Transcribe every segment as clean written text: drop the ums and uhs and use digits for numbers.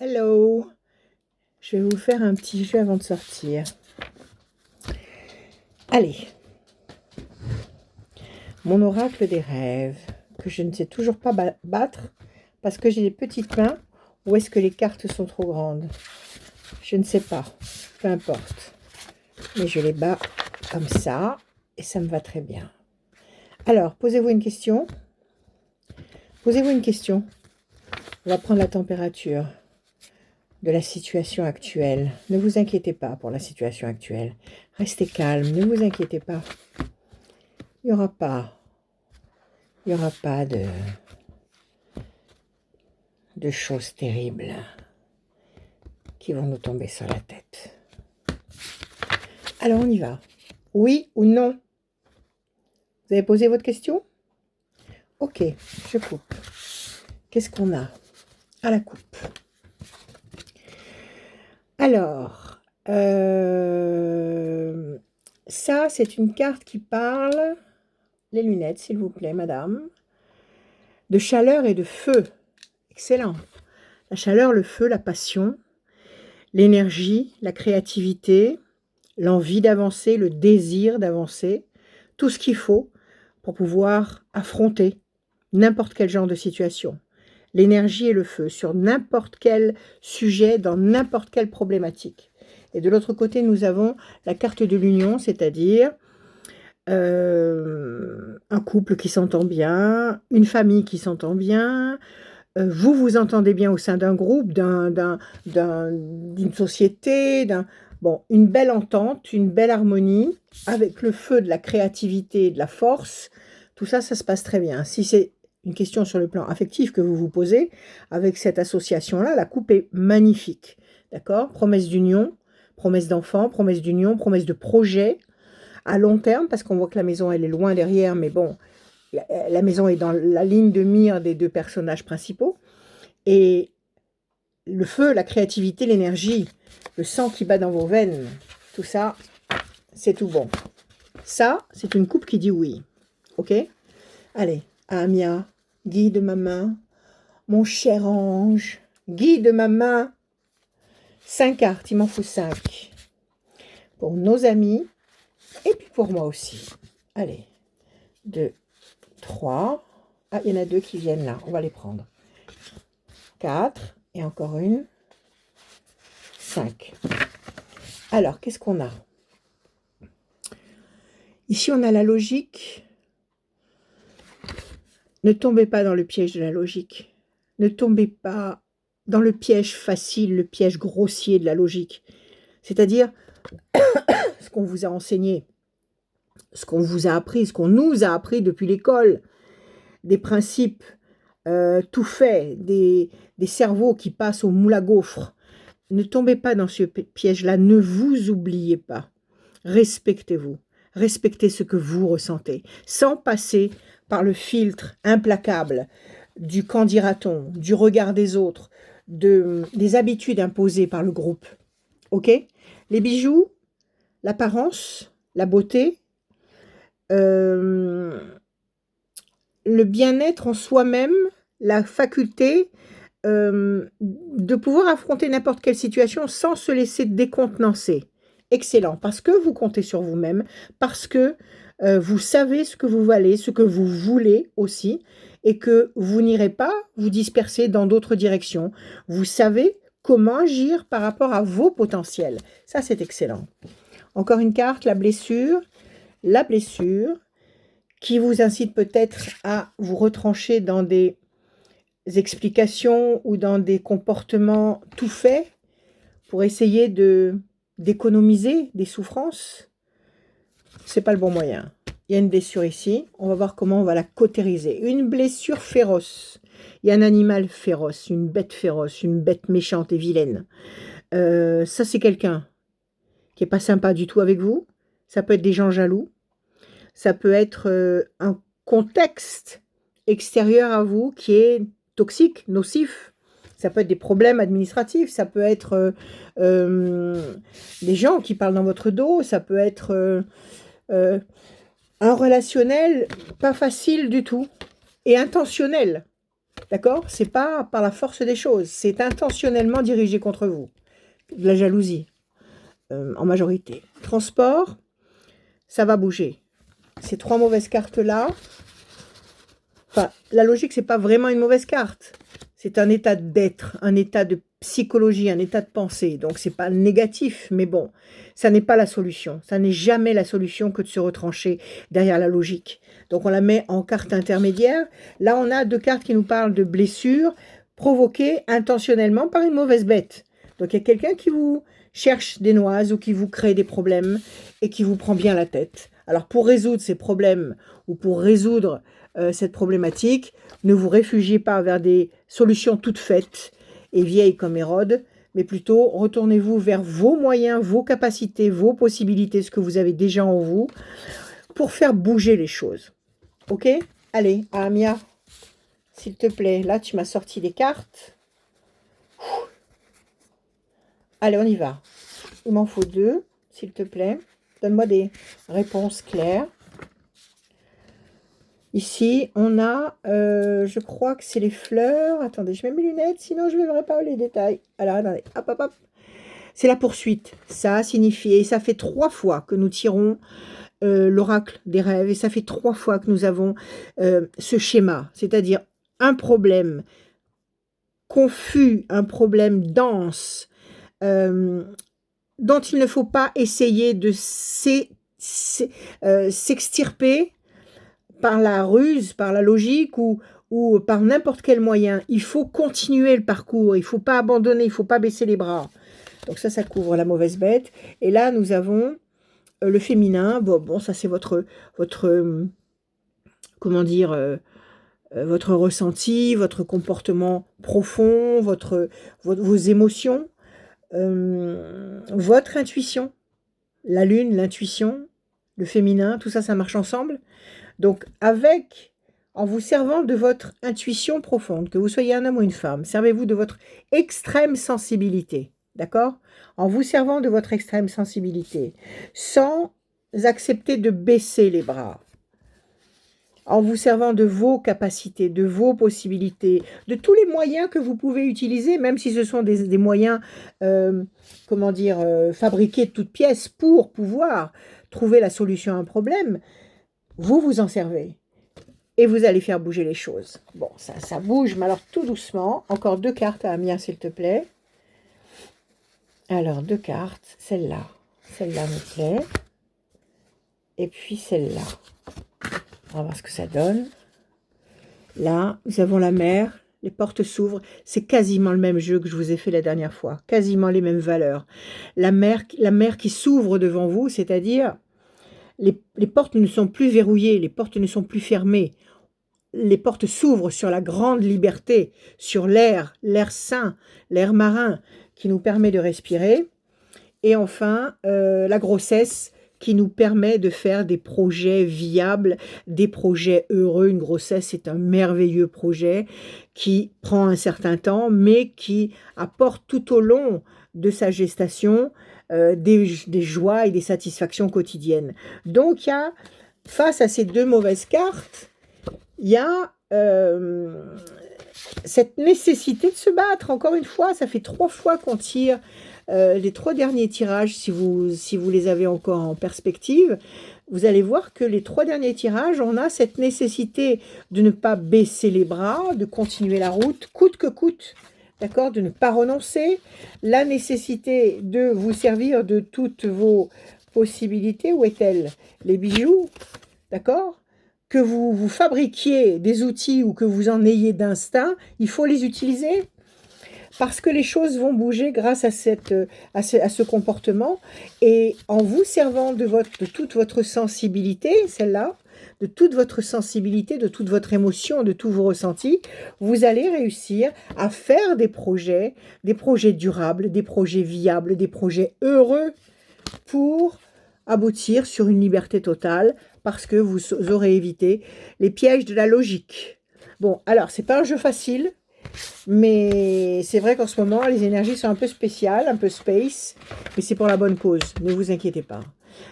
Hello, je vais vous faire un petit jeu avant de sortir. Allez, mon oracle des rêves, que je ne sais toujours pas battre parce que j'ai des petites mains ou est-ce que les cartes sont trop grandes? Je ne sais pas, peu importe. Mais je les bats comme ça et ça me va très bien. Alors, posez-vous une question. Posez-vous une question. On va prendre la température de la situation actuelle. Ne vous inquiétez pas pour la situation actuelle. Restez calme, ne vous inquiétez pas. Il n'y aura pas de choses terribles qui vont nous tomber sur la tête. Alors on y va. Oui ou non? Vous avez posé votre question? Ok, je coupe. Qu'est-ce qu'on a à la coupe? Alors, ça c'est une carte qui parle, les lunettes s'il vous plaît madame, de chaleur et de feu. Excellent. La chaleur, le feu, la passion, l'énergie, la créativité, l'envie d'avancer, le désir d'avancer, tout ce qu'il faut pour pouvoir affronter n'importe quel genre de situation. L'énergie et le feu sur n'importe quel sujet, dans n'importe quelle problématique. Et de l'autre côté, nous avons la carte de l'union, c'est-à-dire un couple qui s'entend bien, une famille qui s'entend bien, vous vous entendez bien au sein d'un groupe, d'une société, une belle entente, une belle harmonie, avec le feu de la créativité et de la force, tout ça, ça se passe très bien. Si c'est une question sur le plan affectif que vous vous posez, avec cette association-là, la coupe est magnifique, d'accord? Promesse d'union, promesse d'enfant, promesse d'union, promesse de projet, à long terme, parce qu'on voit que la maison, elle est loin derrière, mais bon, la maison est dans la ligne de mire des deux personnages principaux. Et le feu, la créativité, l'énergie, le sang qui bat dans vos veines, tout ça, c'est tout bon. Ça, c'est une coupe qui dit oui. Ok? Allez, Amia, guide ma main, mon cher ange, guide ma main. 5 cartes, il m'en faut 5. Pour nos amis, et puis pour moi aussi. Allez, 2, 3. Ah, il y en a 2 qui viennent là, on va les prendre. 4, et encore une. 5. Alors, qu'est-ce qu'on a? Ici, on a la logique. Ne tombez pas dans le piège de la logique. Ne tombez pas dans le piège facile, le piège grossier de la logique. C'est-à-dire ce qu'on vous a enseigné, ce qu'on vous a appris, ce qu'on nous a appris depuis l'école, des principes tout faits, des cerveaux qui passent au moule à gaufres. Ne tombez pas dans ce piège-là, ne vous oubliez pas. Respectez-vous, respectez ce que vous ressentez, sans passer par le filtre implacable du qu'en dira-t-on, du regard des autres, des habitudes imposées par le groupe. Ok? Les bijoux, l'apparence, la beauté, le bien-être en soi-même, la faculté de pouvoir affronter n'importe quelle situation sans se laisser décontenancer. Excellent, parce que vous comptez sur vous-même, parce que vous savez ce que vous valez, ce que vous voulez aussi, et que vous n'irez pas vous disperser dans d'autres directions. Vous savez comment agir par rapport à vos potentiels. Ça, c'est excellent. Encore une carte, la blessure qui vous incite peut-être à vous retrancher dans des explications ou dans des comportements tout faits pour essayer d'économiser des souffrances. C'est pas le bon moyen. Il y a une blessure ici, on va voir comment on va la cautériser. Une blessure féroce. Il y a un animal féroce, une bête méchante et vilaine. Ça, c'est quelqu'un qui est pas sympa du tout avec vous. Ça peut être des gens jaloux. Ça peut être un contexte extérieur à vous qui est toxique, nocif. Ça peut être des problèmes administratifs, ça peut être des gens qui parlent dans votre dos, ça peut être un relationnel pas facile du tout et intentionnel. D'accord? C'est pas par la force des choses. C'est intentionnellement dirigé contre vous. De la jalousie, en majorité. Transport, ça va bouger. Ces 3 mauvaises cartes-là, enfin, la logique, c'est pas vraiment une mauvaise carte. C'est un état d'être, un état de psychologie, un état de pensée. Donc, c'est pas négatif, mais bon, ça n'est pas la solution. Ça n'est jamais la solution que de se retrancher derrière la logique. Donc, on la met en carte intermédiaire. Là, on a 2 cartes qui nous parlent de blessures provoquées intentionnellement par une mauvaise bête. Donc, il y a quelqu'un qui vous cherche des noises ou qui vous crée des problèmes et qui vous prend bien la tête. Alors, pour résoudre ces problèmes ou pour résoudre cette problématique, ne vous réfugiez pas vers des solutions toutes faites et vieilles comme Hérode, mais plutôt retournez-vous vers vos moyens, vos capacités, vos possibilités, ce que vous avez déjà en vous, pour faire bouger les choses. Ok? Allez, Amia, s'il te plaît, là tu m'as sorti des cartes. Allez, on y va. Il m'en faut 2, s'il te plaît. Donne-moi des réponses claires. Ici, on a, je crois que c'est les fleurs. Attendez, je mets mes lunettes, sinon je ne verrai pas les détails. Alors, attendez, hop, hop, hop. C'est la poursuite. Ça signifie, et ça fait 3 fois que nous tirons l'oracle des rêves, et ça fait 3 fois que nous avons ce schéma, c'est-à-dire un problème confus, un problème dense, dont il ne faut pas essayer de s'extirper par la ruse, par la logique ou par n'importe quel moyen. Il faut continuer le parcours, il ne faut pas abandonner, il ne faut pas baisser les bras. Donc ça couvre la mauvaise bête. Et là, nous avons le féminin. Bon, ça c'est votre comment dire, votre ressenti, votre comportement profond, vos émotions, votre intuition. La lune, l'intuition, le féminin, tout ça, ça marche ensemble. Donc, en vous servant de votre intuition profonde, que vous soyez un homme ou une femme, servez-vous de votre extrême sensibilité, d'accord? En vous servant de votre extrême sensibilité, sans accepter de baisser les bras, en vous servant de vos capacités, de vos possibilités, de tous les moyens que vous pouvez utiliser, même si ce sont des moyens, fabriqués de toutes pièces pour pouvoir trouver la solution à un problème, vous vous en servez et vous allez faire bouger les choses. Bon, ça bouge, mais alors tout doucement. Encore 2 cartes à Amia, s'il te plaît. Alors, 2 cartes. Celle-là me plaît. Et puis celle-là. On va voir ce que ça donne. Là, nous avons la mer. Les portes s'ouvrent. C'est quasiment le même jeu que je vous ai fait la dernière fois. Quasiment les mêmes valeurs. La mer qui s'ouvre devant vous, c'est-à-dire les portes ne sont plus verrouillées, les portes ne sont plus fermées. Les portes s'ouvrent sur la grande liberté, sur l'air sain, l'air marin qui nous permet de respirer. Et enfin, la grossesse qui nous permet de faire des projets viables, des projets heureux. Une grossesse, c'est un merveilleux projet qui prend un certain temps, mais qui apporte tout au long de sa gestation des joies et des satisfactions quotidiennes. Donc, il y a, face à ces 2 mauvaises cartes, il y a cette nécessité de se battre. Encore une fois, ça fait 3 fois qu'on tire les 3 derniers tirages, si vous les avez encore en perspective. Vous allez voir que les 3 derniers tirages, on a cette nécessité de ne pas baisser les bras, de continuer la route, coûte que coûte, d'accord, de ne pas renoncer, la nécessité de vous servir de toutes vos possibilités. Où est-elle? Les bijoux, d'accord? Que vous fabriquiez des outils ou que vous en ayez d'instinct, il faut les utiliser parce que les choses vont bouger grâce à ce comportement. Et en vous servant de toute votre sensibilité, celle-là, de toute votre sensibilité, de toute votre émotion, de tous vos ressentis, vous allez réussir à faire des projets durables, des projets viables, des projets heureux pour aboutir sur une liberté totale parce que vous aurez évité les pièges de la logique. Bon, alors, c'est pas un jeu facile, mais c'est vrai qu'en ce moment, les énergies sont un peu spéciales, un peu space, mais c'est pour la bonne cause, ne vous inquiétez pas.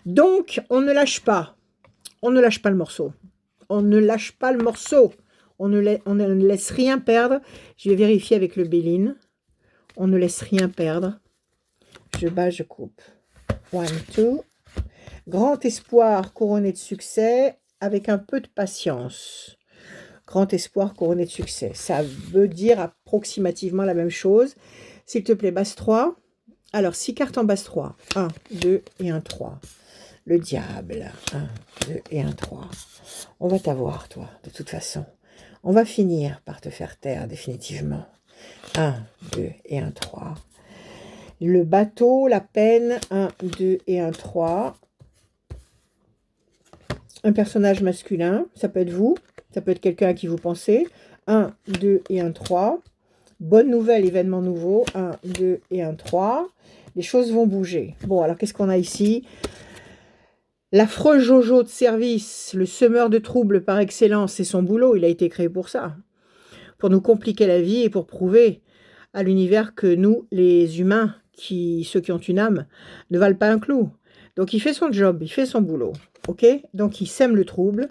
Donc, on ne lâche pas le morceau. On ne lâche pas le morceau. On ne laisse rien perdre. Je vais vérifier avec le Béline. On ne laisse rien perdre. Je bats, je coupe. 1, 2. Grand espoir couronné de succès avec un peu de patience. Grand espoir couronné de succès. Ça veut dire approximativement la même chose. S'il te plaît, base 3. Alors, 6 cartes en base 3. 1, 2 et un 3. Le diable. 1, 2 et un 3. On va t'avoir, toi, de toute façon. On va finir par te faire taire définitivement. 1, 2 et un 3. Le bateau, la peine. 1, 2 et un 3. Un personnage masculin, ça peut être vous, ça peut être quelqu'un à qui vous pensez. 1, 2 et un 3. Bonne nouvelle, événement nouveau. 1, 2 et un 3. Les choses vont bouger. Bon, alors qu'est-ce qu'on a ici? L'affreux Jojo de service, le semeur de troubles par excellence, c'est son boulot. Il a été créé pour ça. Pour nous compliquer la vie et pour prouver à l'univers que nous, les humains, ceux qui ont une âme, ne valent pas un clou. Donc il fait son job, il fait son boulot. Ok, donc il sème le trouble,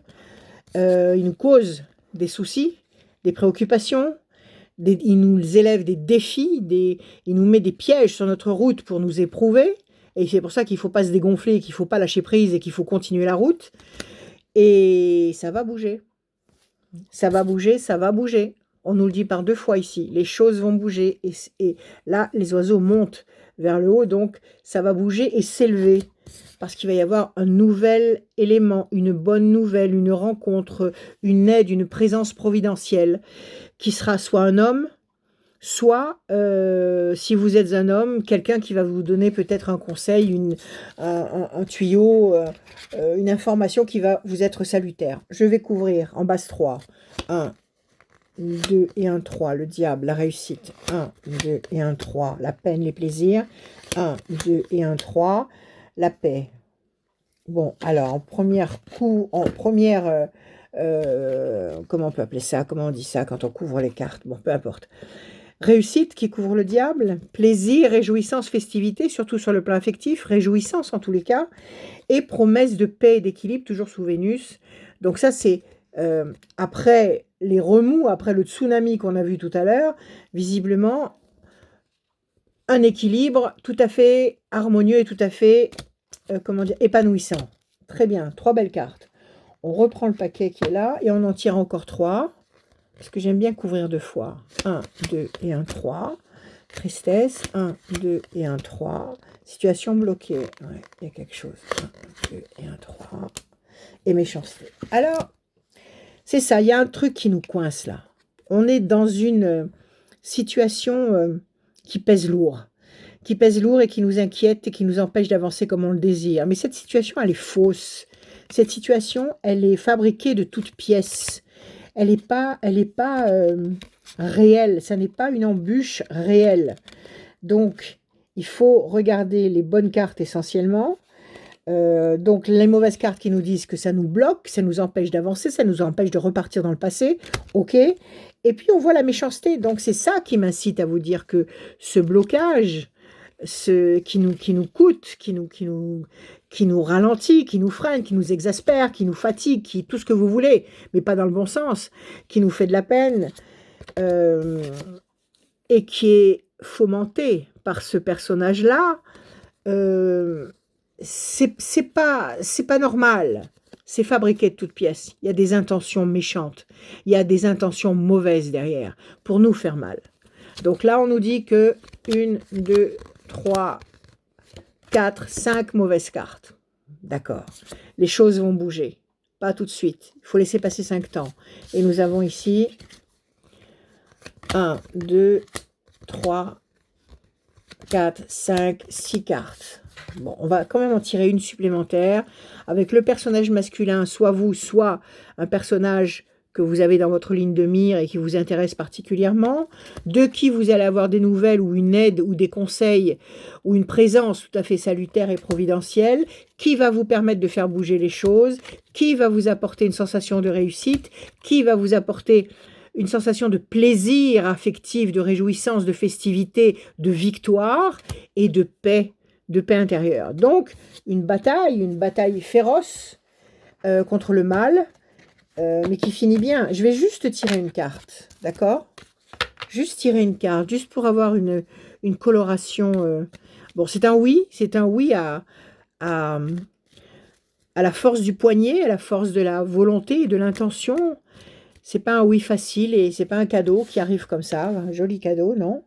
il nous cause des soucis, des préoccupations, il nous élève des défis, il nous met des pièges sur notre route pour nous éprouver, et c'est pour ça qu'il ne faut pas se dégonfler, qu'il ne faut pas lâcher prise et qu'il faut continuer la route, et ça va bouger. Ça va bouger, ça va bouger. On nous le dit par 2 fois ici, les choses vont bouger, et là les oiseaux montent vers le haut, donc ça va bouger et s'élever. Parce qu'il va y avoir un nouvel élément, une bonne nouvelle, une rencontre, une aide, une présence providentielle, qui sera soit un homme, soit, si vous êtes un homme, quelqu'un qui va vous donner peut-être un conseil, un tuyau, une information qui va vous être salutaire. Je vais couvrir en base 3. 1, 2 et un 3, le diable, la réussite. 1, 2 et un 3, la peine, les plaisirs. 1, 2 et un 3. La paix. Bon, alors, comment on peut appeler ça? Comment on dit ça quand on couvre les cartes? Bon, peu importe. Réussite qui couvre le diable, plaisir, réjouissance, festivité, surtout sur le plan affectif, réjouissance en tous les cas, et promesse de paix et d'équilibre, toujours sous Vénus. Donc ça, c'est après les remous, après le tsunami qu'on a vu tout à l'heure, visiblement, un équilibre tout à fait harmonieux et tout à fait épanouissant. Très bien, 3 belles cartes. On reprend le paquet qui est là et on en tire encore 3. Parce que j'aime bien couvrir 2 fois. 1, 2 et un 3. Tristesse. 1, 2 et un 3. Situation bloquée. Ouais, il y a quelque chose. 1, 2 et un 3. Et méchanceté. Alors, c'est ça, il y a un truc qui nous coince là. On est dans une situation qui pèse lourd. Qui pèse lourd et qui nous inquiète et qui nous empêche d'avancer comme on le désire. Mais cette situation, elle est fausse. Cette situation, elle est fabriquée de toutes pièces. Elle n'est pas réelle. Ça n'est pas une embûche réelle. Donc, il faut regarder les bonnes cartes essentiellement. Donc, les mauvaises cartes qui nous disent que ça nous bloque, ça nous empêche d'avancer, ça nous empêche de repartir dans le passé. Ok. Et puis, on voit la méchanceté. Donc, c'est ça qui m'incite à vous dire que ce blocage, qui nous coûte, qui nous ralentit, qui nous freine, qui nous exaspère, qui nous fatigue, tout ce que vous voulez, mais pas dans le bon sens, qui nous fait de la peine, et qui est fomenté par ce personnage-là, c'est pas normal. C'est fabriqué de toutes pièces. Il y a des intentions méchantes. Il y a des intentions mauvaises derrière, pour nous faire mal. Donc là, on nous dit que 1, 2, 3, 4, 5 mauvaises cartes. D'accord. Les choses vont bouger. Pas tout de suite. Il faut laisser passer 5 temps. Et nous avons ici 1, 2, 3, 4, 5, 6 cartes. Bon, on va quand même en tirer une supplémentaire avec le personnage masculin, soit vous, soit un personnage que vous avez dans votre ligne de mire et qui vous intéresse particulièrement, de qui vous allez avoir des nouvelles ou une aide ou des conseils ou une présence tout à fait salutaire et providentielle, qui va vous permettre de faire bouger les choses, qui va vous apporter une sensation de réussite, qui va vous apporter une sensation de plaisir affectif, de réjouissance, de festivité, de victoire et de paix intérieure. Donc, une bataille féroce contre le mal, mais qui finit bien. Je vais juste tirer une carte, d'accord? Juste tirer une carte, juste pour avoir une coloration. Bon, c'est un oui à, à la force du poignet, à la force de la volonté et de l'intention. C'est pas un oui facile et c'est pas un cadeau qui arrive comme ça, un joli cadeau, non.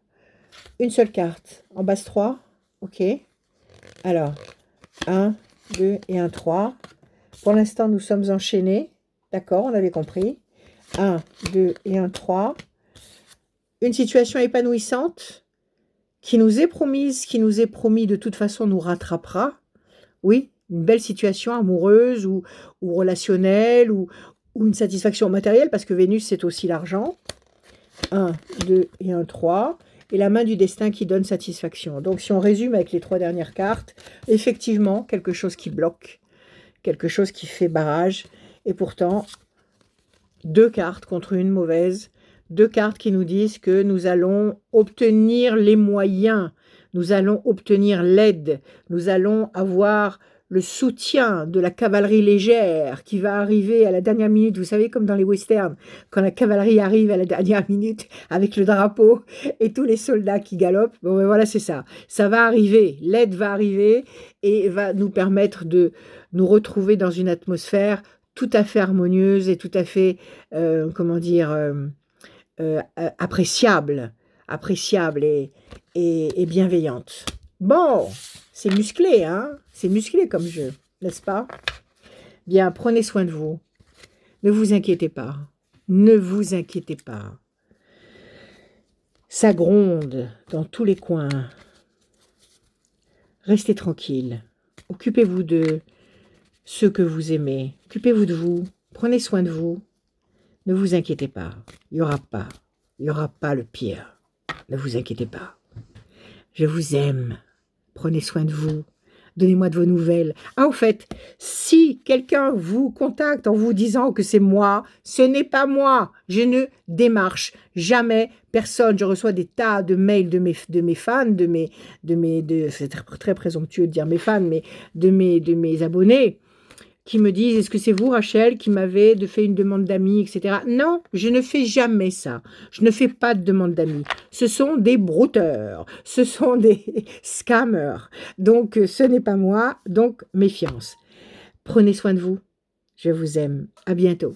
Une seule carte, en base 3, ok. Alors, 1, 2 et 1, 3. Pour l'instant, nous sommes enchaînés, d'accord, on avait compris. 1, 2 et 1, 3. Une situation épanouissante qui nous est promise, qui nous est promis de toute façon nous rattrapera. Oui, une belle situation amoureuse ou relationnelle ou une satisfaction matérielle, parce que Vénus, c'est aussi l'argent. 1, 2 et 1, 3. Et la main du destin qui donne satisfaction. Donc, si on résume avec les 3 dernières cartes, effectivement, quelque chose qui bloque, quelque chose qui fait barrage. Et pourtant, 2 cartes contre une mauvaise. 2 cartes qui nous disent que nous allons obtenir les moyens, nous allons obtenir l'aide, nous allons avoir le soutien de la cavalerie légère qui va arriver à la dernière minute. Vous savez, comme dans les westerns, quand la cavalerie arrive à la dernière minute avec le drapeau et tous les soldats qui galopent. Bon, ben voilà, c'est ça. Ça va arriver, l'aide va arriver et va nous permettre de nous retrouver dans une atmosphère tout à fait harmonieuse et tout à fait, comment dire, appréciable, appréciable et bienveillante. Bon, c'est musclé, hein? C'est musclé comme jeu, n'est-ce pas? Bien, prenez soin de vous. Ne vous inquiétez pas. Ne vous inquiétez pas. Ça gronde dans tous les coins. Restez tranquille. Occupez-vous de ceux que vous aimez. Occupez-vous de vous. Prenez soin de vous. Ne vous inquiétez pas. Il n'y aura pas le pire. Ne vous inquiétez pas. Je vous aime. Prenez soin de vous. Donnez-moi de vos nouvelles. Ah, au fait, si quelqu'un vous contacte en vous disant que c'est moi, ce n'est pas moi. Je ne démarche jamais personne. Je reçois des tas de mails de mes fans, c'est très présomptueux de dire mes fans, mais de mes abonnés qui me disent « Est-ce que c'est vous, Rachel, qui m'avez fait une demande d'amis, etc. » Non, je ne fais jamais ça. Je ne fais pas de demande d'amis. Ce sont des brouteurs. Ce sont des scammers. Donc, ce n'est pas moi. Donc, méfiance. Prenez soin de vous. Je vous aime. À bientôt.